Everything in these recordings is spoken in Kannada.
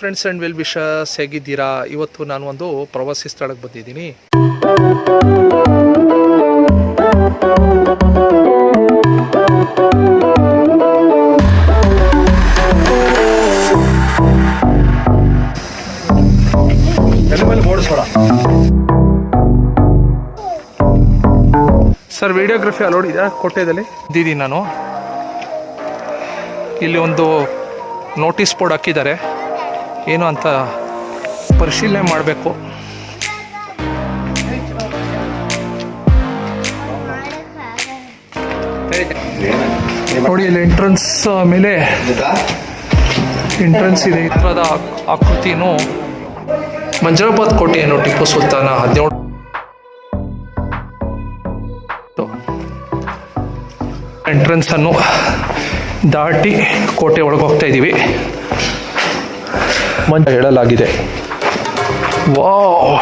ಫ್ರೆಂಡ್ಸ್ ಆ್ಯಂಡ್ ವೆಲ್ ವಿಶಸ್, ಹೇಗಿದ್ದೀರಾ? ಇವತ್ತು ನಾನು ಒಂದು ಪ್ರವಾಸಿ ಸ್ಥಳಕ್ಕೆ ಬಂದಿದ್ದೀನಿ. ಸರ್, ವಿಡಿಯೋಗ್ರಫಿ ಅಲೋಡ್ ಇದೆ ಕೋಟೆದಲ್ಲಿ ಇದ್ದೀನಿ ನಾನು. ಇಲ್ಲಿ ಒಂದು ನೋಟಿಸ್ ಬೋರ್ಡ್ ಹಾಕಿದ್ದಾರೆ, ಏನು ಅಂತ ಪರಿಶೀಲನೆ ಮಾಡಬೇಕು. ನೋಡಿ, ಇಲ್ಲಿ ಎಂಟ್ರೆನ್ಸ್ ಮೇಲೆ ಎಂಟ್ರೆನ್ಸ್ ಇದೆ. ಚಿತ್ರದ ಆಕೃತಿಯನ್ನು ಮಂಜರಾಬಾದ್ ಕೋಟೆಯನ್ನು ಟಿಪ್ಪು ಸುಲ್ತಾನ 17 ಎಂಟ್ರೆನ್ಸ್ ಅನ್ನು ದಾಟಿ ಕೋಟೆ ಒಳಗೆ ಹೋಗ್ತಾ ಇದ್ದೀವಿ. ಹೇಳಲಾಗಿದೆ. ವಾವ್,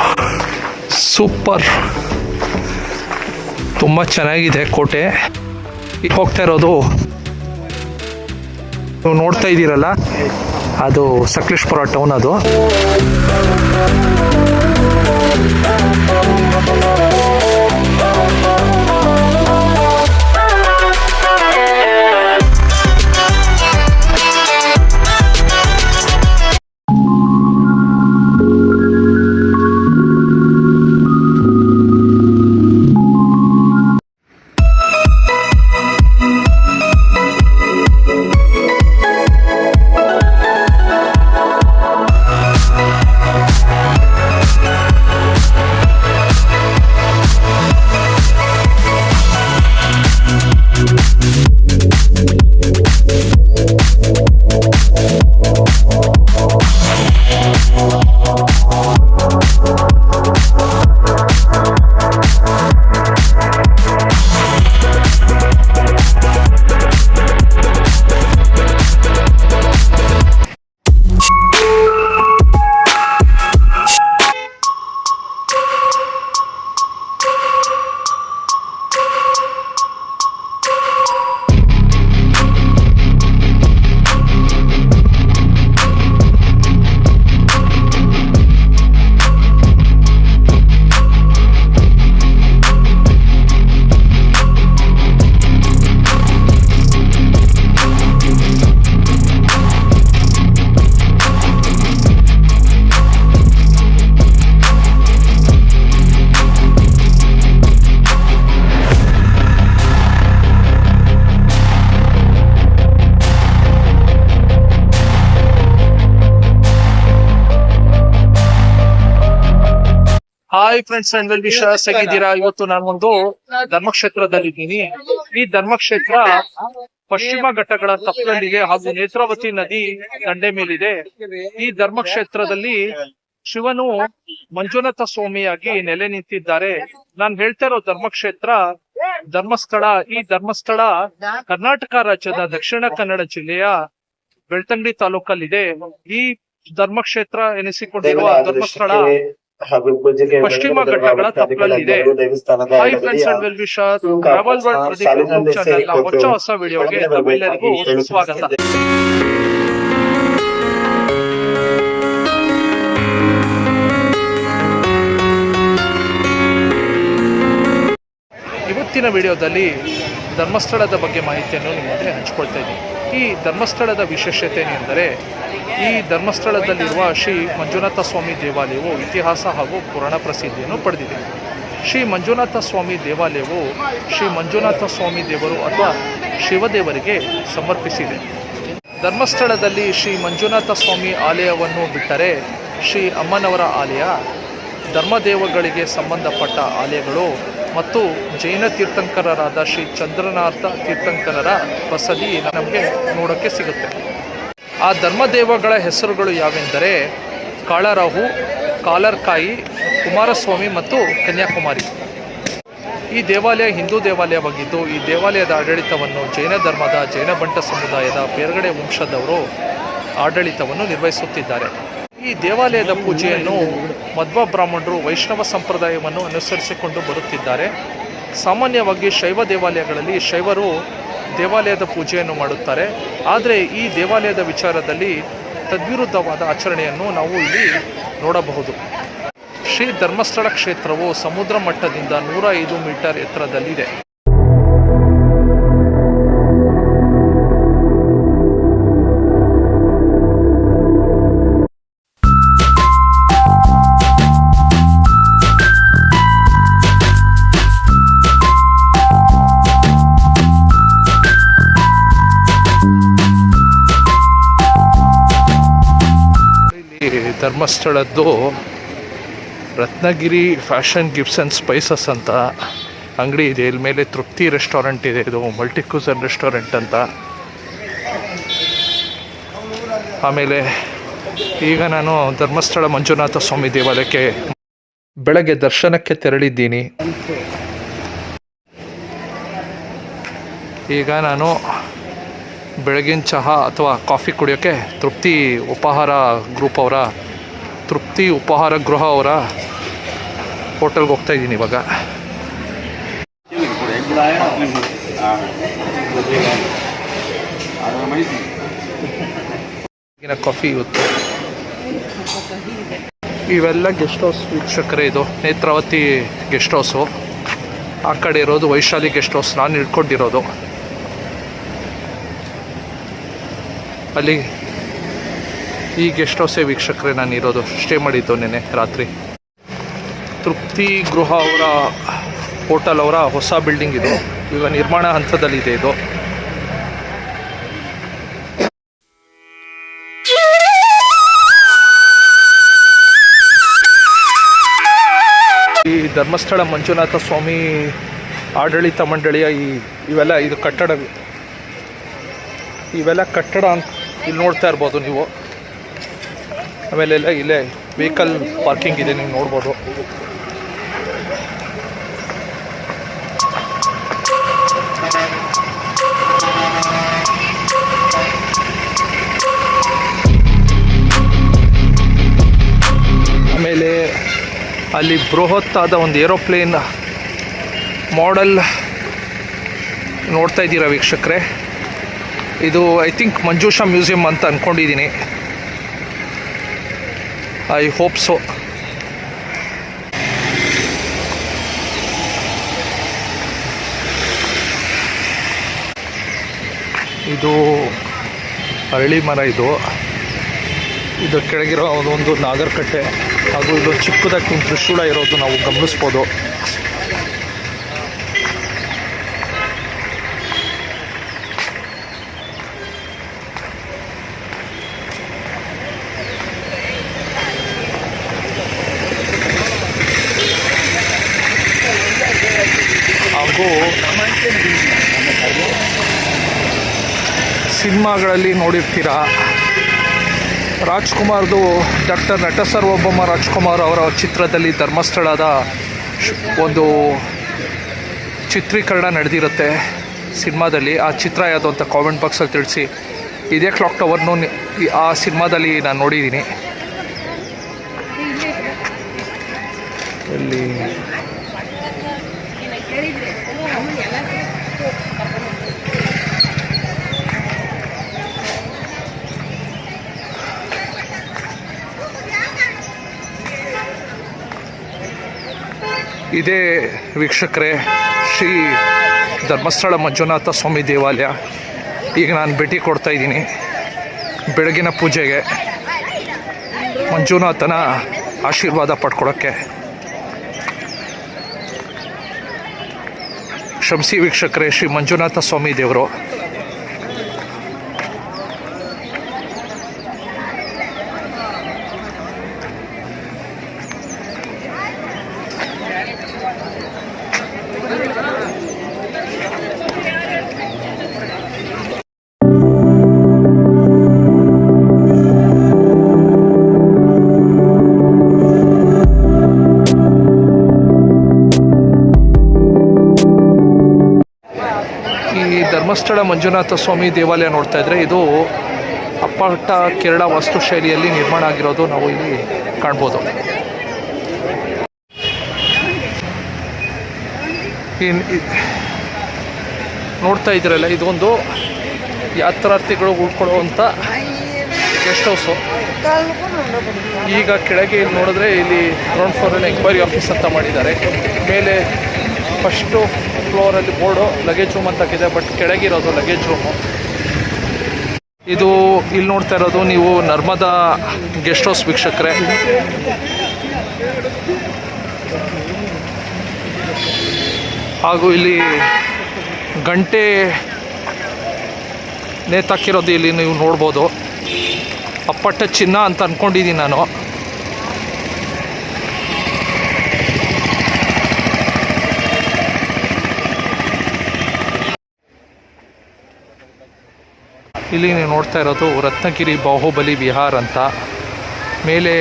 ಸೂಪರ್, ತುಂಬ ಚೆನ್ನಾಗಿದೆ ಕೋಟೆ. ಹೋಗ್ತಾ ಇರೋದು ನೀವು ನೋಡ್ತಾ ಇದ್ದೀರಲ್ಲ, ಅದು ಸಕಲೇಶಪುರ ಟೌನ್. ಅದು hi friends and well wishes, ಹೇಗಿದ್ದೀರಾ? ಇವತ್ತು ನಾನು ಒಂದು ಧರ್ಮಕ್ಷೇತ್ರದಲ್ಲಿದ್ದೀನಿ. ಈ ಧರ್ಮಕ್ಷೇತ್ರ ಪಶ್ಚಿಮ ಘಟ್ಟಗಳ ತಪ್ಪಲಲ್ಲಿದೆ ಹಾಗೂ ನೇತ್ರಾವತಿ ನದಿ ದಂಡೆ ಮೇಲಿದೆ. ಈ ಧರ್ಮಕ್ಷೇತ್ರದಲ್ಲಿ ಶಿವನು ಮಂಜುನಾಥ ಸ್ವಾಮಿಯಾಗಿ ನೆಲೆ ನಿಂತಿದ್ದಾರೆ. ನಾನು ಹೇಳ್ತಾ ಇರೋ ಧರ್ಮಕ್ಷೇತ್ರ ಧರ್ಮಸ್ಥಳ. ಈ ಧರ್ಮಸ್ಥಳ ಕರ್ನಾಟಕ ರಾಜ್ಯದ ದಕ್ಷಿಣ ಕನ್ನಡ ಜಿಲ್ಲೆಯ ಬೆಳ್ತಂಗಡಿ ತಾಲೂಕಲ್ಲಿದೆ. ಈ ಧರ್ಮಕ್ಷೇತ್ರ ಎನಿಸಿಕೊಂಡಿರುವ ಧರ್ಮಸ್ಥಳ ಪಶ್ಚಿಮ ಘಟ್ಟಗಳ ತಪ್ಪಲಲ್ಲಿದೆ. Hi friends and well wishes, travel world Pradeep YouTube ಚಾನೆಲ್ನ ಹೊಸ ವಿಡಿಯೋಗೆ ತಮ್ಮೆಲ್ಲರಿಗೂ ಸ್ವಾಗತ. ಇವತ್ತಿನ ವಿಡಿಯೋದಲ್ಲಿ ಧರ್ಮಸ್ಥಳದ ಬಗ್ಗೆ ಮಾಹಿತಿಯನ್ನು ನಿಮ್ಮ ಜೊತೆ ಹಂಚಿಕೊಳ್ತಾ ಇದ್ದೀನಿ. ಈ ಧರ್ಮಸ್ಥಳದ ವಿಶೇಷತೆ ಏನೆಂದರೆ, ಈ ಧರ್ಮಸ್ಥಳದಲ್ಲಿರುವ ಶ್ರೀ ಮಂಜುನಾಥ ಸ್ವಾಮಿ ದೇವಾಲಯವು ಇತಿಹಾಸ ಹಾಗೂ ಪುರಾಣ ಪ್ರಸಿದ್ಧಿಯನ್ನು ಪಡೆದಿದೆ. ಶ್ರೀ ಮಂಜುನಾಥ ಸ್ವಾಮಿ ದೇವಾಲಯವು ಶ್ರೀ ಮಂಜುನಾಥ ಸ್ವಾಮಿ ದೇವರು ಅಥವಾ ಶಿವದೇವರಿಗೆ ಸಮರ್ಪಿಸಿದೆ. ಧರ್ಮಸ್ಥಳದಲ್ಲಿ ಶ್ರೀ ಮಂಜುನಾಥ ಸ್ವಾಮಿ ಆಲಯವನ್ನು ಬಿಟ್ಟರೆ ಶ್ರೀ ಅಮ್ಮನವರ ಆಲಯ, ಧರ್ಮದೇವಗಳಿಗೆ ಸಂಬಂಧಪಟ್ಟ ಆಲಯಗಳು ಮತ್ತು ಜೈನ ತೀರ್ಥಂಕರರಾದ ಶ್ರೀ ಚಂದ್ರನಾಥ ತೀರ್ಥಂಕರರ ಬಸದಿ ನಮಗೆ ನೋಡೋಕ್ಕೆ ಸಿಗುತ್ತೆ. ಆ ಧರ್ಮದೇವಗಳ ಹೆಸರುಗಳು ಯಾವೆಂದರೆ ಕಾಳರಾಹು, ಕಾಲರ್ಕಾಯಿ, ಕುಮಾರಸ್ವಾಮಿ ಮತ್ತು ಕನ್ಯಾಕುಮಾರಿ. ಈ ದೇವಾಲಯ ಹಿಂದೂ ದೇವಾಲಯವಾಗಿದ್ದು, ಈ ದೇವಾಲಯದ ಆಡಳಿತವನ್ನು ಜೈನ ಧರ್ಮದ ಜೈನ ಬಂಟ ಸಮುದಾಯದ ಪೇರ್ಗಡೆ ವಂಶದವರು ಆಡಳಿತವನ್ನು ನಿರ್ವಹಿಸುತ್ತಿದ್ದಾರೆ. ಈ ದೇವಾಲಯದ ಪೂಜೆಯನ್ನು ಮಧ್ವ ಬ್ರಾಹ್ಮಣರು ವೈಷ್ಣವ ಸಂಪ್ರದಾಯವನ್ನು ಅನುಸರಿಸಿಕೊಂಡು ಬರುತ್ತಿದ್ದಾರೆ. ಸಾಮಾನ್ಯವಾಗಿ ಶೈವ ದೇವಾಲಯಗಳಲ್ಲಿ ಶೈವರು ದೇವಾಲಯದ ಪೂಜೆಯನ್ನು ಮಾಡುತ್ತಾರೆ. ಆದರೆ ಈ ದೇವಾಲಯದ ವಿಚಾರದಲ್ಲಿ ತದ್ವಿರುದ್ಧವಾದ ಆಚರಣೆಯನ್ನು ನಾವು ಇಲ್ಲಿ ನೋಡಬಹುದು. ಶ್ರೀ ಧರ್ಮಸ್ಥಳ ಕ್ಷೇತ್ರವು ಸಮುದ್ರ ಮಟ್ಟದಿಂದ 105 ಮೀಟರ್ ಎತ್ತರದಲ್ಲಿದೆ. ಧರ್ಮಸ್ಥಳದ್ದು Ratnagiri fashion gifts and spices ಅಂತ ಅಂಗಡಿ ಇದೆ. ಇಲ್ಲಿ ಮೇಲೆ ತೃಪ್ತಿ ರೆಸ್ಟೋರೆಂಟ್ ಇದೆ, ಇದು ಮಲ್ಟಿ ಕ್ಯೂಸನ್ ರೆಸ್ಟೋರೆಂಟ್ ಅಂತ. ಆಮೇಲೆ ಈಗ ನಾನು ಧರ್ಮಸ್ಥಳ ಮಂಜುನಾಥ ಸ್ವಾಮಿ ದೇವಾಲಯಕ್ಕೆ ಬೆಳಗ್ಗೆ ದರ್ಶನಕ್ಕೆ ತೆರಳಿದ್ದೀನಿ. ಈಗ ನಾನು ಬೆಳಗಿನ ಚಹಾ ಅಥವಾ ಕಾಫಿ ಕುಡಿಯೋಕ್ಕೆ ತೃಪ್ತಿ ಉಪಹಾರ ಗೃಹ ಅವರ ಹೋಟೆಲ್ಗೆ ಹೋಗ್ತಾ ಇದ್ದೀನಿ ಇವಾಗ. ಕಾಫಿ ಇವತ್ತು ಇವೆಲ್ಲ ಗೆಸ್ಟ್ ಹೌಸ್ ವೀಕ್ಷಕರೇ. ಇದು ನೇತ್ರಾವತಿ ಗೆಸ್ಟ್ ಹೌಸು, ಆ ಕಡೆ ಇರೋದು ವೈಶಾಲಿ ಗೆಸ್ಟ್ ಹೌಸ್ ನಾನು ಹಿಡ್ಕೊಂಡಿರೋದು. ಅಲ್ಲಿ ಈ ಗೆಸ್ಟ್ ಹೌಸೇ ವೀಕ್ಷಕರೇ ನಾನು ಇರೋದು, ಸ್ಟೇ ಮಾಡಿದ್ದು ನೆನೆ ರಾತ್ರಿ. ತೃಪ್ತಿ ಗೃಹ ಅವರ ಹೋಟೆಲ್ ಅವರ ಹೊಸ ಬಿಲ್ಡಿಂಗ್ ಇದು, ಈಗ ನಿರ್ಮಾಣ ಹಂತದಲ್ಲಿದೆ ಇದು. ಈ ಧರ್ಮಸ್ಥಳ ಮಂಜುನಾಥ ಸ್ವಾಮಿ ಆಡಳಿತ ಮಂಡಳಿಯ ಇವೆಲ್ಲ ಕಟ್ಟಡ ಅಂತ ಇಲ್ಲಿ ನೋಡ್ತಾ ಇರ್ಬೋದು ನೀವು. ಆಮೇಲೆ ಇಲ್ಲೇ ವೆಹಿಕಲ್ ಪಾರ್ಕಿಂಗ್ ಇದೆ, ನೀವು ನೋಡ್ಬೋದು. ಆಮೇಲೆ ಅಲ್ಲಿ ಬೃಹತ್ತಾದ ಒಂದು ಏರೋಪ್ಲೇನ್ ಮಾಡೆಲ್ ನೋಡ್ತಾ ಇದ್ದೀರಾ ವೀಕ್ಷಕರೇ. ಇದು ಐ ಥಿಂಕ್ ಮಂಜೂಷಾ ಮ್ಯೂಸಿಯಂ ಅಂತ ಅಂದ್ಕೊಂಡಿದ್ದೀನಿ. I hope so. ಇದು ಅರಳಿ ಮರ. ಇದು ಕೆಳಗಿರೋ ಒಂದು ನಾಗರಕಟ್ಟೆ ಹಾಗೂ ಇದು ಚಿಕ್ಕದಾಗಿ ತ್ರಿಶೂಲ ಇರೋದು ನಾವು ಗಮನಿಸ್ಬೋದು. ಹಾಗೂ ಸಿನಿಮಾಗಳಲ್ಲಿ ನೋಡಿರ್ತೀರ, ರಾಜ್ಕುಮಾರ್ದು ಡಾಕ್ಟರ್ ನಟಸರ್ವಭೌಮ ರಾಜ್ಕುಮಾರ್ ಅವರ ಚಿತ್ರದಲ್ಲಿ ಧರ್ಮಸ್ಥಳದ ಒಂದು ಚಿತ್ರೀಕರಣ ನಡೆದಿರುತ್ತೆ ಸಿನಿಮಾದಲ್ಲಿ. ಆ ಚಿತ್ರ ಯಾವುದು ಅಂತ ಕಾಮೆಂಟ್ ಬಾಕ್ಸಲ್ಲಿ ತಿಳಿಸಿ. ಇದೇ ಕ್ಲಾಕ್ ಟವರ್ನು ಆ ಸಿನಿಮಾದಲ್ಲಿ ನಾನು ನೋಡಿದ್ದೀನಿ. ಇಲ್ಲಿ ಇದೇ ವೀಕ್ಷಕರೇ ಶ್ರೀ ಧರ್ಮಸ್ಥಳ ಮಂಜುನಾಥ ಸ್ವಾಮಿ ದೇವಾಲಯ. ಈಗ ನಾನು ಭೇಟಿ ಕೊಡ್ತಾ ಇದ್ದೀನಿ ಬೆಳಗಿನ ಪೂಜೆಗೆ, ಮಂಜುನಾಥನ ಆಶೀರ್ವಾದ ಪಡ್ಕೊಳ್ಳೋಕ್ಕೆ. ಕ್ಷಮಿಸಿ ವೀಕ್ಷಕರೇ, ಶ್ರೀ ಮಂಜುನಾಥ ಸ್ವಾಮಿ ದೇವರು. ಧರ್ಮಸ್ಥಳ ಮಂಜುನಾಥ ಸ್ವಾಮಿ ದೇವಾಲಯ ನೋಡ್ತಾ ಇದ್ರೆ ಇದು ಅಪ್ಪಟ ಕೇರಳ ವಾಸ್ತುಶೈಲಿಯಲ್ಲಿ ನಿರ್ಮಾಣ ಆಗಿರೋದು ನಾವು ಇಲ್ಲಿ ಕಾಣ್ಬೋದು. ನೋಡ್ತಾ ಇದ್ದೀರಲ್ಲ, ಇದೊಂದು ಯಾತ್ರಾರ್ಥಿಗಳು ಉಳ್ಕೊಳ್ಳುವಂಥ ಗೆಸ್ಟ್ ಹೌಸು. ಈಗ ಕೆಳಗೆ ಇಲ್ಲಿ ನೋಡಿದ್ರೆ ಇಲ್ಲಿ ಗ್ರೌಂಡ್ ಫ್ಲೋರಲ್ಲಿ ಎಂಕ್ವೈರಿ ಆಫೀಸ್ ಅಂತ ಮಾಡಿದ್ದಾರೆ. ಮೇಲೆ ಫಸ್ಟು ಫ್ಲೋರಲ್ಲಿ ಬೋರ್ಡು ಲಗೇಜ್ ರೂಮ್ ಅಂತ ಹಾಕಿದೆ, ಬಟ್ ಕೆಳಗಿರೋದು ಲಗೇಜ್ ರೂಮು. ಇದು ಇಲ್ಲಿ ನೋಡ್ತಾ ಇರೋದು ನೀವು ನರ್ಮದಾ ಗೆಸ್ಟ್ ಹೌಸ್ ವೀಕ್ಷಕರೇ. ಹಾಗೂ ಇಲ್ಲಿ ಗಂಟೆ ನೇತಾಕಿರೋದು ಇಲ್ಲಿ ನೀವು ನೋಡ್ಬೋದು. ಅಪ್ಪಟ್ಟ ಚಿನ್ನ ಅಂತ ಅಂದ್ಕೊಂಡಿದ್ದೀನಿ ನಾನು. ಇಲ್ಲಿ ನೀವು ನೋಡ್ತಾ ಇರೋದು ರತ್ನಗಿರಿ ಬಾಹುಬಲಿ ವಿಹಾರ್ ಅಂತ. ಮೇಲೆ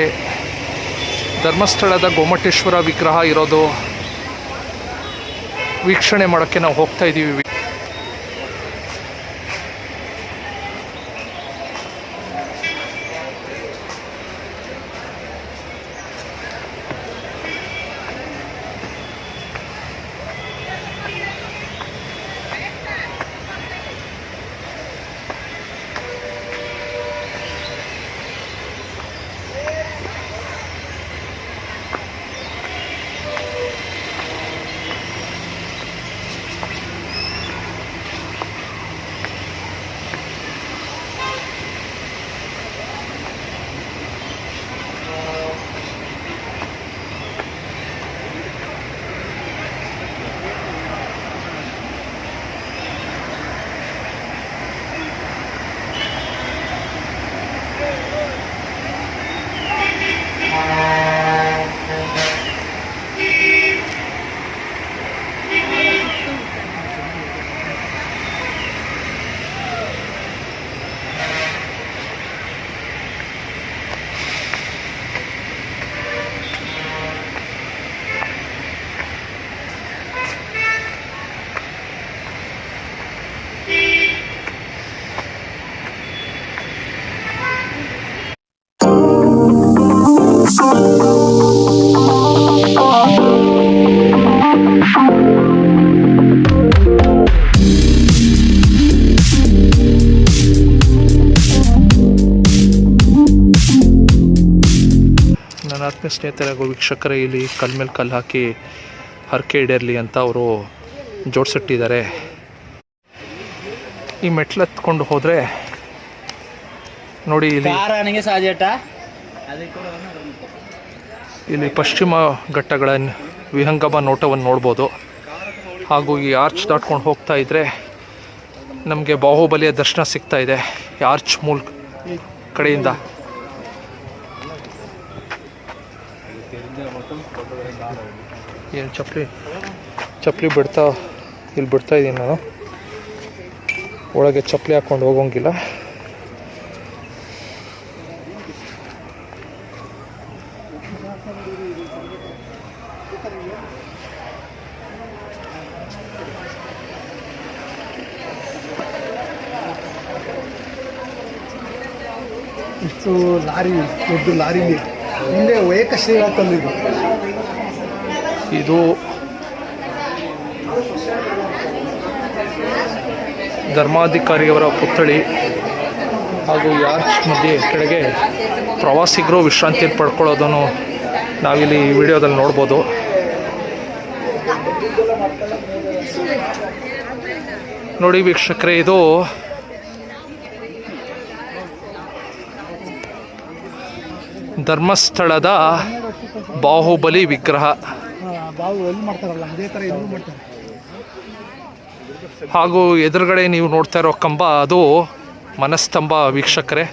ಧರ್ಮಸ್ಥಳದ ಗೋಮಟೇಶ್ವರ ವಿಗ್ರಹ ಇರೋದು ವೀಕ್ಷಣೆ ಮಾಡೋಕ್ಕೆ ನಾವು ಹೋಗ್ತಾ ಇದ್ದೀವಿ. ನನ್ನ ಆತ್ಮೀಯ ಸ್ನೇಹಿತರಾಗೋ ವೀಕ್ಷಕರೇ, ಇಲ್ಲಿ ಕಲ್ ಮೇಲೆ ಕಲ್ಲು ಹಾಕಿ ಹರಕೆ ಇಡೇರಲಿ ಅಂತ ಅವರು ಜೋಡಿಸಿಟ್ಟಿದ್ದಾರೆ. ಈ ಮೆಟ್ಲು ಹತ್ಕೊಂಡು ಹೋದರೆ ನೋಡಿ ಇಲ್ಲಿ ಪಶ್ಚಿಮ ಘಟ್ಟಗಳ ವಿಹಂಗಮ ನೋಟವನ್ನು ನೋಡ್ಬೋದು. ಹಾಗೂ ಈ ಆರ್ಚ್ ದಾಟ್ಕೊಂಡು ಹೋಗ್ತಾ ಇದ್ದರೆ ನಮಗೆ ಬಾಹುಬಲಿಯ ದರ್ಶನ ಸಿಗ್ತಾ ಇದೆ ಈ ಆರ್ಚ್ ಕಡೆಯಿಂದ. ಏನು ಚಪ್ಪಲಿ ಇಲ್ಲಿ ಬಿಡ್ತಾ ಇದ್ದೀನಿ ನಾನು. ಒಳಗೆ ಚಪ್ಪಲಿ ಹಾಕ್ಕೊಂಡು ಹೋಗೋಂಗಿಲ್ಲ. ಇಷ್ಟು ಲಾರಿ, ದೊಡ್ಡ ಲಾರಿಲಿ ಇಲ್ಲೇ ಏಕಶ್ರೀ ತಂದಿದ್ದು. ಇದು ಧರ್ಮಾಧಿಕಾರಿಯವರ ಪುತ್ಥಳಿ. ಹಾಗೂ ಈ ಆರ್ಚ್ ಮಧ್ಯೆ ಕೆಳಗೆ ಪ್ರವಾಸಿಗರು ವಿಶ್ರಾಂತಿಯನ್ನು ಪಡ್ಕೊಳ್ಳೋದನ್ನು ನಾವಿಲ್ಲಿ ಈ ವಿಡಿಯೋದಲ್ಲಿ ನೋಡ್ಬೋದು. ನೋಡಿ ವೀಕ್ಷಕರೇ, ಇದು ಧರ್ಮಸ್ಥಳದ ಬಾಹುಬಲಿ ವಿಗ್ರಹ. ಹಾಗೂ ಎದುರುಗಡೆ ನೀವು ನೋಡ್ತಾ ಇರೋ ಕಂಬ ಅದು ಮನಸ್ತಂಭ ವೀಕ್ಷಕರೇ.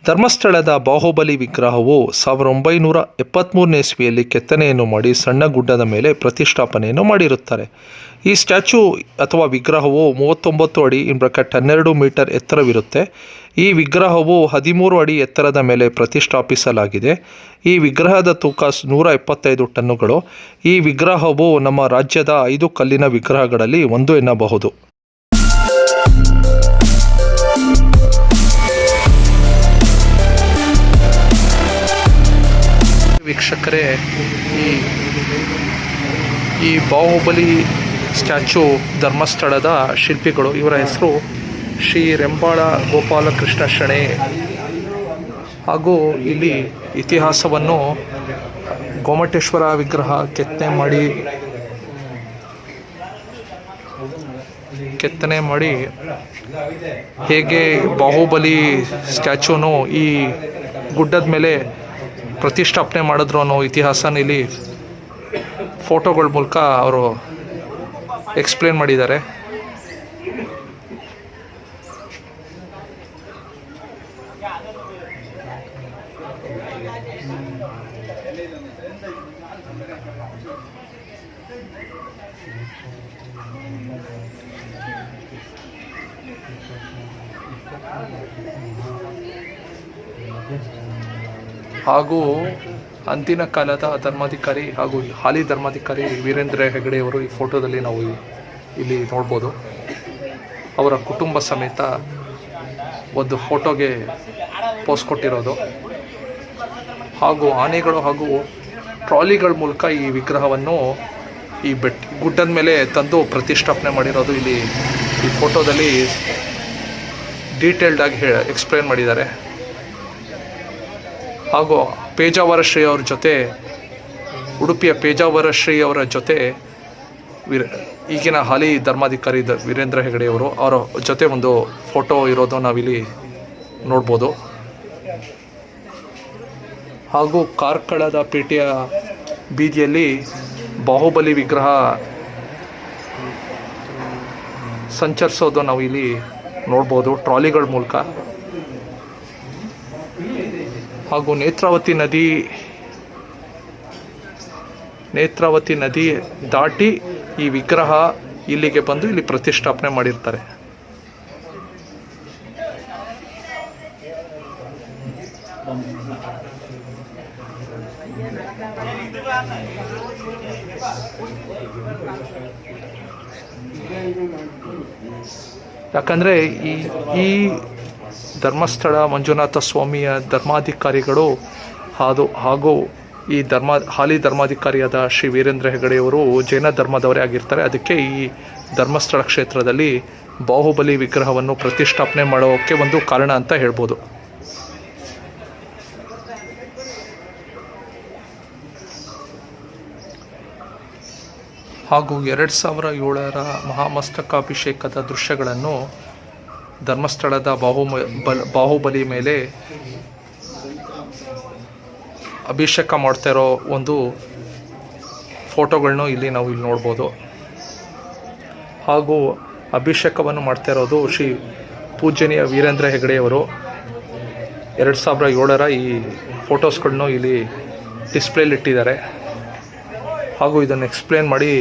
ಧರ್ಮಸ್ಥಳದ ಬಾಹುಬಲಿ ವಿಗ್ರಹವು 1973ನೇ ಇಸ್ವಿಯಲ್ಲಿ ಕೆತ್ತನೆಯನ್ನು ಮಾಡಿ ಸಣ್ಣ ಗುಡ್ಡದ ಮೇಲೆ ಪ್ರತಿಷ್ಠಾಪನೆಯನ್ನು ಮಾಡಿರುತ್ತಾರೆ. ಈ ಸ್ಟ್ಯಾಚ್ಯೂ ಅಥವಾ ವಿಗ್ರಹವು 39 ಅಡಿ (12 ಮೀಟರ್) ಎತ್ತರವಿರುತ್ತೆ. ಈ ವಿಗ್ರಹವು 13 ಅಡಿ ಎತ್ತರದ ಮೇಲೆ ಪ್ರತಿಷ್ಠಾಪಿಸಲಾಗಿದೆ. ಈ ವಿಗ್ರಹದ ತೂಕ 175 ಟನ್ನುಗಳು. ಈ ವಿಗ್ರಹವು ನಮ್ಮ ರಾಜ್ಯದ 5 ಕಲ್ಲಿನ ವಿಗ್ರಹಗಳಲ್ಲಿ ಒಂದು ಎನ್ನಬಹುದು. ವೀಕ್ಷಕರೇ, ಈ ಬಾಹುಬಲಿ ಸ್ಟ್ಯಾಚು ಧರ್ಮಸ್ಥಳದ ಶಿಲ್ಪಿಗಳು. ಇವರ ಹೆಸರು ಶ್ರೀ ರೆಂಬಾಳ ಗೋಪಾಲಕೃಷ್ಣ ಶೆಣೈ. ಹಾಗೂ ಇಲ್ಲಿ ಇತಿಹಾಸವನ್ನು ಗೊಮ್ಮಟೇಶ್ವರ ವಿಗ್ರಹ ಕೆತ್ತನೆ ಮಾಡಿ ಹೇಗೆ ಬಾಹುಬಲಿ ಸ್ಟ್ಯಾಚುನು ಈ ಗುಡ್ಡದ ಮೇಲೆ ಪ್ರತಿಷ್ಠಾಪನೆ ಮಾಡಿದ್ರು ಅನ್ನೋ ಇತಿಹಾಸನ ಇಲ್ಲಿ ಫೋಟೋಗಳ ಮೂಲಕ ಅವರು ಎಕ್ಸ್ಪ್ಲೇನ್ ಮಾಡಿದ್ದಾರೆ. ಹಾಗೂ ಅಂದಿನ ಕಾಲದ ಧರ್ಮಾಧಿಕಾರಿ ಹಾಗೂ ಹಾಲಿ ಧರ್ಮಾಧಿಕಾರಿ ವೀರೇಂದ್ರ ಹೆಗಡೆಯವರು ಈ ಫೋಟೋದಲ್ಲಿ ನಾವು ಇಲ್ಲಿ ನೋಡ್ಬೋದು. ಅವರ ಕುಟುಂಬ ಸಮೇತ ಒಂದು ಫೋಟೋಗೆ ಪೋಸ್ ಕೊಟ್ಟಿರೋದು. ಹಾಗೂ ಆನೆಗಳು ಹಾಗೂ ಟ್ರಾಲಿಗಳ ಮೂಲಕ ಈ ವಿಗ್ರಹವನ್ನು ಈ ಗುಡ್ಡದ ಮೇಲೆ ತಂದು ಪ್ರತಿಷ್ಠಾಪನೆ ಮಾಡಿರೋದು ಇಲ್ಲಿ ಈ ಫೋಟೋದಲ್ಲಿ ಡೀಟೇಲ್ಡಾಗಿ ಎಕ್ಸ್ಪ್ಲೇನ್ ಮಾಡಿದ್ದಾರೆ. ಹಾಗೂ ಪೇಜಾವರ ಶ್ರೀ ಅವ್ರ ಜೊತೆ, ಉಡುಪಿಯ ಪೇಜಾವರ ಶ್ರೀ ಅವರ ಜೊತೆ ಈಗಿನ ಹಾಲಿ ಧರ್ಮಾಧಿಕಾರಿ ವೀರೇಂದ್ರ ಹೆಗಡೆಯವರು ಅವರ ಜೊತೆ ಒಂದು ಫೋಟೋ ಇರೋದು ನಾವಿಲ್ಲಿ ನೋಡ್ಬೋದು. ಹಾಗೂ ಕಾರ್ಕಳದ ಪೇಟೆಯ ಬೀದಿಯಲ್ಲಿ ಬಾಹುಬಲಿ ವಿಗ್ರಹ ಸಂಚರಿಸೋದು ನಾವು ಇಲ್ಲಿ ನೋಡ್ಬೋದು ಟ್ರಾಲಿಗಳ ಮೂಲಕ. ಹಾಗೂ ನೇತ್ರಾವತಿ ನದಿ ದಾಟಿ ಈ ವಿಗ್ರಹ ಇಲ್ಲಿಗೆ ಬಂದು ಇಲ್ಲಿ ಪ್ರತಿಷ್ಠಾಪನೆ ಮಾಡಿರ್ತಾರೆ. ಯಾಕಂದರೆ ಈ ಧರ್ಮಸ್ಥಳ ಮಂಜುನಾಥ ಸ್ವಾಮಿಯ ಧರ್ಮಾಧಿಕಾರಿಗಳು ಹಾಗೂ ಈ ಹಾಲಿ ಧರ್ಮಾಧಿಕಾರಿಯಾದ ಶ್ರೀ ವೀರೇಂದ್ರ ಹೆಗಡೆಯವರು ಜೈನ ಧರ್ಮದವರೇ ಆಗಿರ್ತಾರೆ. ಅದಕ್ಕೆ ಈ ಧರ್ಮಸ್ಥಳ ಕ್ಷೇತ್ರದಲ್ಲಿ ಬಾಹುಬಲಿ ವಿಗ್ರಹವನ್ನು ಪ್ರತಿಷ್ಠಾಪನೆ ಮಾಡೋಕ್ಕೆ ಒಂದು ಕಾರಣ ಅಂತ ಹೇಳ್ಬೋದು. ಹಾಗೂ 2007ರ ಮಹಾಮಸ್ತಕಾಭಿಷೇಕದ ದೃಶ್ಯಗಳನ್ನು ಧರ್ಮಸ್ಥಳದ ಬಾಹುಬಲಿ ಮೇಲೆ ಅಭಿಷೇಕ ಮಾಡ್ತಾ ಇರೋ ಒಂದು ಫೋಟೋಗಳನ್ನು ಇಲ್ಲಿ ನಾವು ನೋಡ್ಬೋದು. ಹಾಗೂ ಅಭಿಷೇಕವನ್ನು ಮಾಡ್ತಾ ಇರೋದು ಶ್ರೀ ಪೂಜ್ಯನೀಯ ವೀರೇಂದ್ರ ಹೆಗಡೆಯವರು. 2007ರ ಈ ಫೋಟೋಸ್ಗಳನ್ನು ಇಲ್ಲಿ ಡಿಸ್ಪ್ಲೇಲಿಟ್ಟಿದ್ದಾರೆ. ಹಾಗೂ ಇದನ್ನು ಎಕ್ಸ್ಪ್ಲೇನ್ ಮಾಡಿ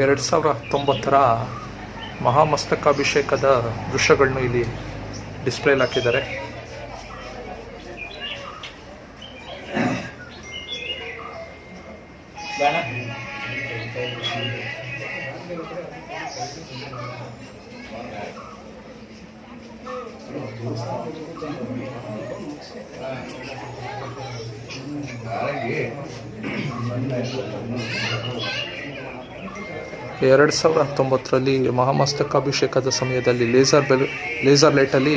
ಎರಡು 2019ರ ಮಹಾಮಸ್ತಕಾಭಿಷೇಕದ ದೃಶ್ಯಗಳನ್ನು ಇಲ್ಲಿ ಡಿಸ್ಪ್ಲೇಲಿ ಹಾಕಿದ್ದಾರೆ. ಎರಡು 2019ರಲ್ಲಿ ಮಹಾಮಸ್ತಕಾಭಿಷೇಕದ ಸಮಯದಲ್ಲಿ ಲೇಸರ್ ಲೈಟಲ್ಲಿ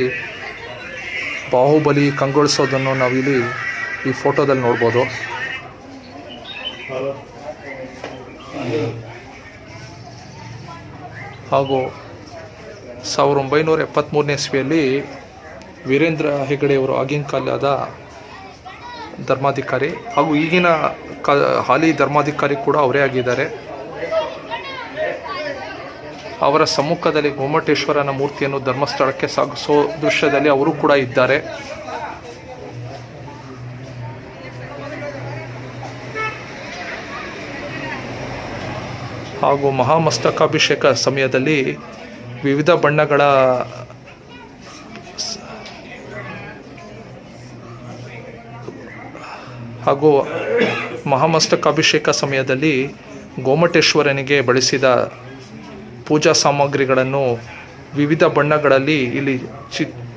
ಬಾಹುಬಲಿ ಕಂಗೊಳಿಸೋದನ್ನು ನಾವಿಲ್ಲಿ ಈ ಫೋಟೋದಲ್ಲಿ ನೋಡ್ಬೋದು. ಹಾಗೂ 1973ನೇ ಇಸ್ವಿಯಲ್ಲಿ ವೀರೇಂದ್ರ ಹೆಗಡೆಯವರು ಆಗಿನ ಕಾಲದ ಧರ್ಮಾಧಿಕಾರಿ ಹಾಗೂ ಈಗಿನ ಹಾಲಿ ಧರ್ಮಾಧಿಕಾರಿ ಕೂಡ ಅವರೇ ಆಗಿದ್ದಾರೆ. ಅವರ ಸಮ್ಮುಖದಲ್ಲಿ ಗೊಮ್ಮಟೇಶ್ವರನ ಮೂರ್ತಿಯನ್ನು ಧರ್ಮಸ್ಥಳಕ್ಕೆ ಸಾಗಿಸೋ ದೃಶ್ಯದಲ್ಲಿ ಅವರು ಕೂಡ ಇದ್ದಾರೆ. ಹಾಗೂ ಮಹಾಮಸ್ತಕಾಭಿಷೇಕ ಸಮಯದಲ್ಲಿ ವಿವಿಧ ಬಣ್ಣಗಳ ಹಾಗೂ ಮಹಾಮಸ್ತಕಾಭಿಷೇಕ ಸಮಯದಲ್ಲಿ ಗೋಮಟೇಶ್ವರನಿಗೆ ಬಳಸಿದ ಪೂಜಾ ಸಾಮಗ್ರಿಗಳನ್ನು ವಿವಿಧ ಬಣ್ಣಗಳಲ್ಲಿ ಇಲ್ಲಿ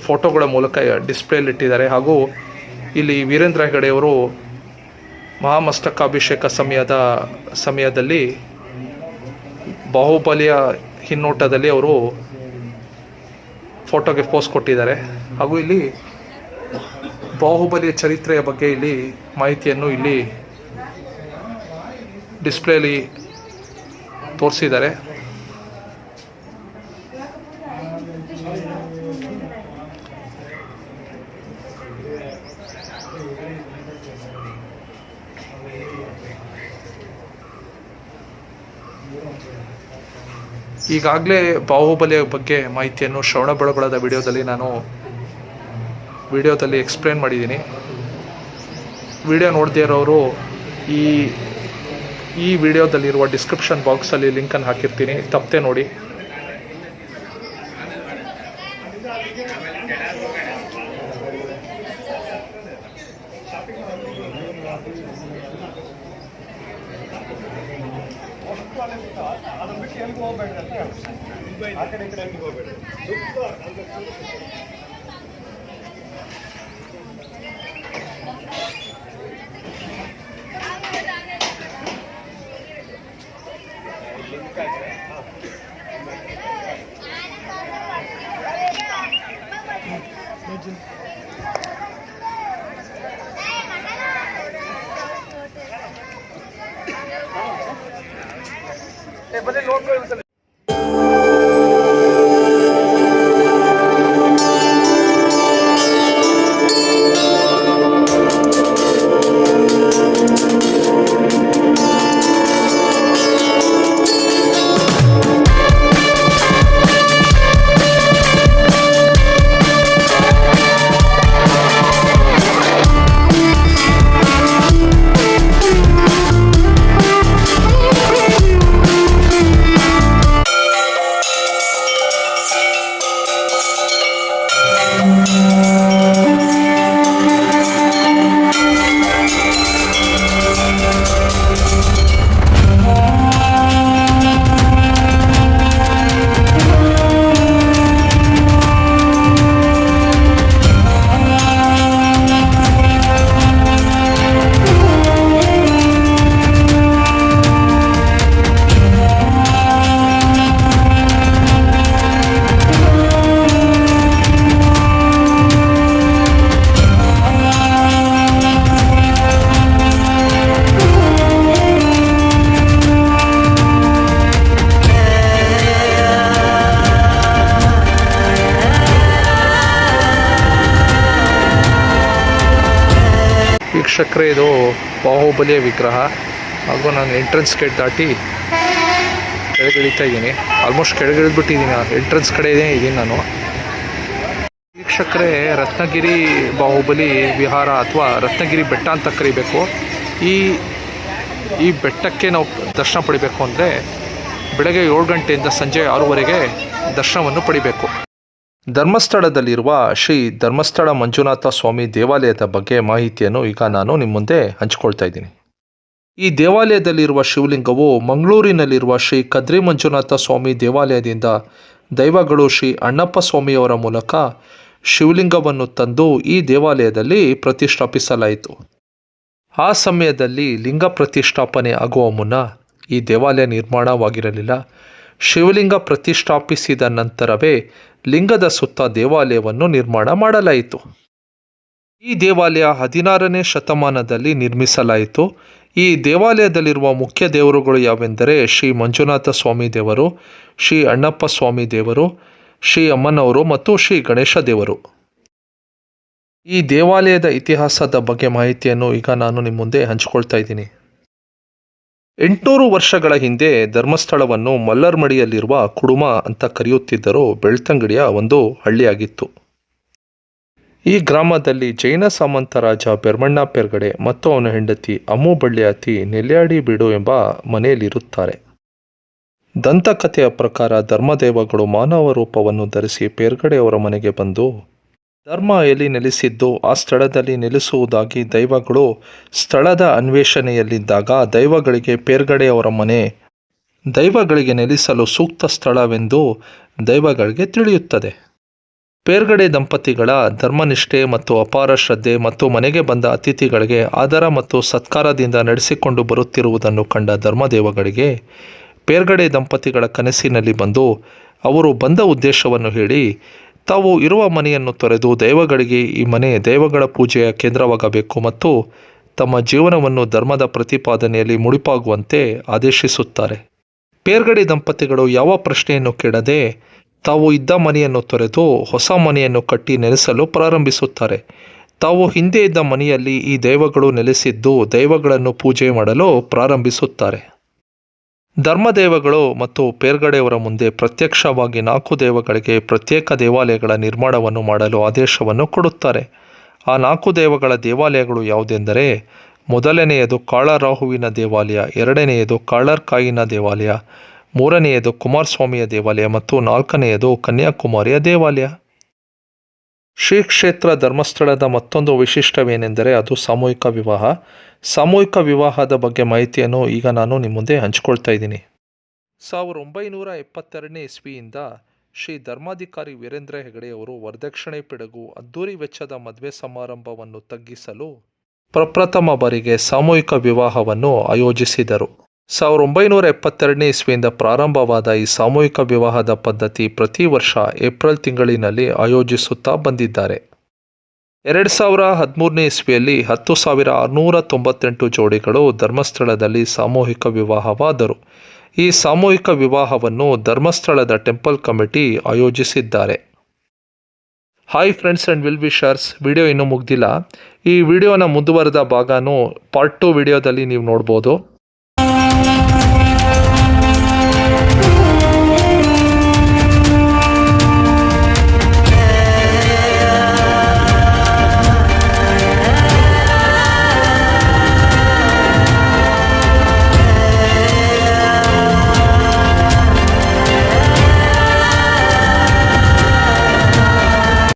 ಫೋಟೋಗಳ ಮೂಲಕ ಡಿಸ್ಪ್ಲೇಲಿಟ್ಟಿದ್ದಾರೆ. ಹಾಗೂ ಇಲ್ಲಿ ವೀರೇಂದ್ರ ಹೆಗಡೆಯವರು ಮಹಾಮಸ್ತಕಾಭಿಷೇಕ ಸಮಯದಲ್ಲಿ ಬಾಹುಬಲಿಯ ಹಿನ್ನೋಟದಲ್ಲಿ ಅವರು ಫೋಟೋಗೆ ಪೋಸ್ ಕೊಟ್ಟಿದ್ದಾರೆ. ಹಾಗೂ ಇಲ್ಲಿ ಬಾಹುಬಲಿಯ ಚರಿತ್ರೆಯ ಬಗ್ಗೆ ಇಲ್ಲಿ ಮಾಹಿತಿಯನ್ನು ಇಲ್ಲಿ ಡಿಸ್ಪ್ಲೇಲಿ ತೋರಿಸಿದ್ದಾರೆ. ಈಗಾಗಲೇ ಬಾಹುಬಲಿಯ ಬಗ್ಗೆ ಮಾಹಿತಿಯನ್ನು ಶ್ರವಣಬೆಳಗೊಳದ ವಿಡಿಯೋದಲ್ಲಿ ಎಕ್ಸ್ಪ್ಲೇನ್ ಮಾಡಿದ್ದೀನಿ. ವಿಡಿಯೋ ನೋಡದೇ ಇರೋರು ಈ ವಿಡಿಯೋದಲ್ಲಿರುವ ಡಿಸ್ಕ್ರಿಪ್ಷನ್ ಬಾಕ್ಸಲ್ಲಿ ಲಿಂಕನ್ನು ಹಾಕಿರ್ತೀನಿ, ತಪ್ಪದೆ ನೋಡಿ. ವೀಕ್ಷಕರೇ, ಇದು ಬಾಹುಬಲಿಯ ವಿಗ್ರಹ. ಹಾಗೂ ನಾನು ಎಂಟ್ರೆನ್ಸ್ ಗೇಟ್ ದಾಟಿ ಕೆಳಗಿಳಿತಾ ಇದ್ದೀನಿ. ಆಲ್ಮೋಸ್ಟ್ ಕೆಳಗಿಳಿದ್ಬಿಟ್ಟಿದ್ದೀನಿ, ಎಂಟ್ರೆನ್ಸ್ ಕಡೆ ಇದ್ದೀನಿ ನಾನು. ವೀಕ್ಷಕರೇ, ರತ್ನಗಿರಿ ಬಾಹುಬಲಿ ವಿಹಾರ ಅಥವಾ ರತ್ನಗಿರಿ ಬೆಟ್ಟ ಅಂತ ಕರಿಬೇಕು. ಈ ಬೆಟ್ಟಕ್ಕೆ ನಾವು ದರ್ಶನ ಪಡಿಬೇಕು ಅಂದರೆ ಬೆಳಗ್ಗೆ 7 ಗಂಟೆಯಿಂದ ಸಂಜೆ 6ವರೆಗೆ ದರ್ಶನವನ್ನು ಪಡಿಬೇಕು. ಧರ್ಮಸ್ಥಳದಲ್ಲಿರುವ ಶ್ರೀ ಧರ್ಮಸ್ಥಳ ಮಂಜುನಾಥ ಸ್ವಾಮಿ ದೇವಾಲಯದ ಬಗ್ಗೆ ಮಾಹಿತಿಯನ್ನು ಈಗ ನಾನು ನಿಮ್ಮ ಮುಂದೆ ಹಂಚಿಕೊಳ್ತಾ ಇದ್ದೀನಿ. ಈ ದೇವಾಲಯದಲ್ಲಿರುವ ಶಿವಲಿಂಗವು ಮಂಗಳೂರಿನಲ್ಲಿರುವ ಶ್ರೀ ಕದ್ರಿ ಮಂಜುನಾಥ ಸ್ವಾಮಿ ದೇವಾಲಯದಿಂದ ದೈವಗಳು ಶ್ರೀ ಅಣ್ಣಪ್ಪ ಸ್ವಾಮಿಯವರ ಮೂಲಕ ಶಿವಲಿಂಗವನ್ನು ತಂದು ಈ ದೇವಾಲಯದಲ್ಲಿ ಪ್ರತಿಷ್ಠಾಪಿಸಲಾಯಿತು. ಆ ಸಮಯದಲ್ಲಿ ಲಿಂಗ ಪ್ರತಿಷ್ಠಾಪನೆ ಆಗುವ ಮುನ್ನ ಈ ದೇವಾಲಯ ನಿರ್ಮಾಣವಾಗಿರಲಿಲ್ಲ. ಶಿವಲಿಂಗ ಪ್ರತಿಷ್ಠಾಪಿಸಿದ ನಂತರವೇ ಲಿಂಗದ ಸುತ್ತ ದೇವಾಲಯವನ್ನು ನಿರ್ಮಾಣ ಮಾಡಲಾಯಿತು. ಈ ದೇವಾಲಯ 16ನೇ ಶತಮಾನದಲ್ಲಿ ನಿರ್ಮಿಸಲಾಯಿತು. ಈ ದೇವಾಲಯದಲ್ಲಿರುವ ಮುಖ್ಯ ದೇವರುಗಳು ಯಾವೆಂದರೆ ಶ್ರೀ ಮಂಜುನಾಥ ಸ್ವಾಮಿ ದೇವರು, ಶ್ರೀ ಅಣ್ಣಪ್ಪ ಸ್ವಾಮಿ ದೇವರು, ಶ್ರೀ ಅಮ್ಮನವರು ಮತ್ತು ಶ್ರೀ ಗಣೇಶ ದೇವರು. ಈ ದೇವಾಲಯದ ಇತಿಹಾಸದ ಬಗ್ಗೆ ಮಾಹಿತಿಯನ್ನು ಈಗ ನಾನು ನಿಮ್ಮ ಮುಂದೆ ಹಂಚಿಕೊಳ್ತಾ ಇದ್ದೀನಿ. 800 ವರ್ಷಗಳ ಹಿಂದೆ ಧರ್ಮಸ್ಥಳವನ್ನು ಮಲ್ಲರ್ಮಡಿಯಲ್ಲಿರುವ ಕುಡುಮ ಅಂತ ಕರೆಯುತ್ತಿದ್ದರೂ ಬೆಳ್ತಂಗಡಿಯ ಒಂದು ಹಳ್ಳಿಯಾಗಿತ್ತು. ಈ ಗ್ರಾಮದಲ್ಲಿ ಜೈನ ಸಾಮಂತ ರಾಜ ಬೆರ್ಮಣ್ಣ ಪೆರ್ಗಡೆ ಮತ್ತು ಅವನ ಹೆಂಡತಿ ಅಮ್ಮು ಬಳ್ಳಿಯಾತಿ ನೆಲ್ಯಾಡಿ ಬೀಡು ಎಂಬ ಮನೆಯಲ್ಲಿರುತ್ತಾರೆ. ದಂತಕಥೆಯ ಪ್ರಕಾರ ಧರ್ಮದೇವಗಳು ಮಾನವ ರೂಪವನ್ನು ಧರಿಸಿ ಪೆರ್ಗಡೆಯವರ ಮನೆಗೆ ಬಂದು ಧರ್ಮ ಎಲ್ಲಿ ನೆಲೆಸಿದ್ದು ಆ ಸ್ಥಳದಲ್ಲಿ ನೆಲೆಸುವುದಾಗಿ ದೈವಗಳು ಸ್ಥಳದ ಅನ್ವೇಷಣೆಯಲ್ಲಿದ್ದಾಗ ದೈವಗಳಿಗೆ ಪೇರ್ಗಡೆಯವರ ಮನೆ ದೈವಗಳಿಗೆ ನೆಲೆಸಲು ಸೂಕ್ತ ಸ್ಥಳವೆಂದು ದೈವಗಳಿಗೆ ತಿಳಿಯುತ್ತದೆ. ಪೇರ್ಗಡೆ ದಂಪತಿಗಳ ಧರ್ಮನಿಷ್ಠೆ ಮತ್ತು ಅಪಾರ ಶ್ರದ್ಧೆ ಮತ್ತು ಮನೆಗೆ ಬಂದ ಅತಿಥಿಗಳಿಗೆ ಆದರ ಮತ್ತು ಸತ್ಕಾರದಿಂದ ನಡೆಸಿಕೊಂಡು ಬರುತ್ತಿರುವುದನ್ನು ಕಂಡ ಧರ್ಮದೇವಗಳಿಗೆ ಪೇರ್ಗಡೆ ದಂಪತಿಗಳ ಕನಸಿನಲ್ಲಿ ಬಂದು ಅವರು ಬಂದ ಉದ್ದೇಶವನ್ನು ಹೇಳಿ ತಾವು ಇರುವ ಮನೆಯನ್ನು ತೊರೆದು ದೈವಗಳಿಗೆ ಈ ಮನೆ ದೈವಗಳ ಪೂಜೆಯ ಕೇಂದ್ರವಾಗಬೇಕು ಮತ್ತು ತಮ್ಮ ಜೀವನವನ್ನು ಧರ್ಮದ ಪ್ರತಿಪಾದನೆಯಲ್ಲಿ ಮುಡಿಪಾಗುವಂತೆ ಆದೇಶಿಸುತ್ತಾರೆ. ಪೇರ್ಗಡೆ ದಂಪತಿಗಳು ಯಾವ ಪ್ರಶ್ನೆಯನ್ನು ಕೇಳದೆ ತಾವು ಇದ್ದ ಮನೆಯನ್ನು ತೊರೆದು ಹೊಸ ಮನೆಯನ್ನು ಕಟ್ಟಿ ನೆಲೆಸಲು ಪ್ರಾರಂಭಿಸುತ್ತಾರೆ. ತಾವು ಹಿಂದೆ ಇದ್ದ ಮನೆಯಲ್ಲಿ ಈ ದೈವಗಳು ನೆಲೆಸಿದ್ದು ದೈವಗಳನ್ನು ಪೂಜೆ ಮಾಡಲು ಪ್ರಾರಂಭಿಸುತ್ತಾರೆ. ಧರ್ಮದೇವಗಳು ಮತ್ತು ಪೇರ್ಗಡೆಯವರ ಮುಂದೆ ಪ್ರತ್ಯಕ್ಷವಾಗಿ 4 ದೇವಗಳಿಗೆ ಪ್ರತ್ಯೇಕ ದೇವಾಲಯಗಳ ನಿರ್ಮಾಣವನ್ನು ಮಾಡಲು ಆದೇಶವನ್ನು ಕೊಡುತ್ತಾರೆ. ಆ 4 ದೇವಗಳ ದೇವಾಲಯಗಳು ಯಾವುದೆಂದರೆ, ಮೊದಲನೆಯದು ಕಾಳರಾಹುವಿನ ದೇವಾಲಯ, ಎರಡನೆಯದು ಕಾಳರ್ಕಾಯಿನ ದೇವಾಲಯ, ಮೂರನೆಯದು ಕುಮಾರಸ್ವಾಮಿಯ ದೇವಾಲಯ ಮತ್ತು ನಾಲ್ಕನೆಯದು ಕನ್ಯಾಕುಮಾರಿಯ ದೇವಾಲಯ. ಶ್ರೀ ಕ್ಷೇತ್ರ ಧರ್ಮಸ್ಥಳದ ಮತ್ತೊಂದು ವಿಶಿಷ್ಟವೇನೆಂದರೆ ಅದು ಸಾಮೂಹಿಕ ವಿವಾಹ. ಸಾಮೂಹಿಕ ವಿವಾಹದ ಬಗ್ಗೆ ಮಾಹಿತಿಯನ್ನು ಈಗ ನಾನು ನಿಮ್ಮ ಮುಂದೆ ಹಂಚಿಕೊಳ್ತಾ ಇದ್ದೀನಿ. 1972ನೇ ಇಸ್ವಿಯಿಂದ ಶ್ರೀ ಧರ್ಮಾಧಿಕಾರಿ ವೀರೇಂದ್ರ ಹೆಗಡೆಯವರು ವರದಕ್ಷಿಣೆ ಪಿಡುಗು ಅದ್ದೂರಿ ವೆಚ್ಚದ ಮದುವೆ ಸಮಾರಂಭವನ್ನು ತಗ್ಗಿಸಲು ಪ್ರಪ್ರಥಮ ಬಾರಿಗೆ ಸಾಮೂಹಿಕ ವಿವಾಹವನ್ನು ಆಯೋಜಿಸಿದರು. 1972ನೇ ಇಸ್ವಿಯಿಂದ ಪ್ರಾರಂಭವಾದ ಈ ಸಾಮೂಹಿಕ ವಿವಾಹದ ಪದ್ಧತಿ ಪ್ರತಿ ವರ್ಷ ಏಪ್ರಿಲ್ ತಿಂಗಳಿನಲ್ಲಿ ಆಯೋಜಿಸುತ್ತಾ ಬಂದಿದ್ದಾರೆ. 2013ನೇ ಇಸ್ವಿಯಲ್ಲಿ 10,698 ಜೋಡಿಗಳು ಧರ್ಮಸ್ಥಳದಲ್ಲಿ ಸಾಮೂಹಿಕ ವಿವಾಹವಾದರು. ಈ ಸಾಮೂಹಿಕ ವಿವಾಹವನ್ನು ಧರ್ಮಸ್ಥಳದ ಟೆಂಪಲ್ ಕಮಿಟಿ ಆಯೋಜಿಸಿದ್ದಾರೆ. Hi friends and well wishers, video ಇನ್ನೂ ಮುಗ್ದಿಲ್ಲ. ಈ ವಿಡಿಯೋನ ಮುಂದುವರೆದ ಭಾಗನೂ ಪಾರ್ಟ್ 2 ವಿಡಿಯೋದಲ್ಲಿ ನೀವು ನೋಡ್ಬೋದು.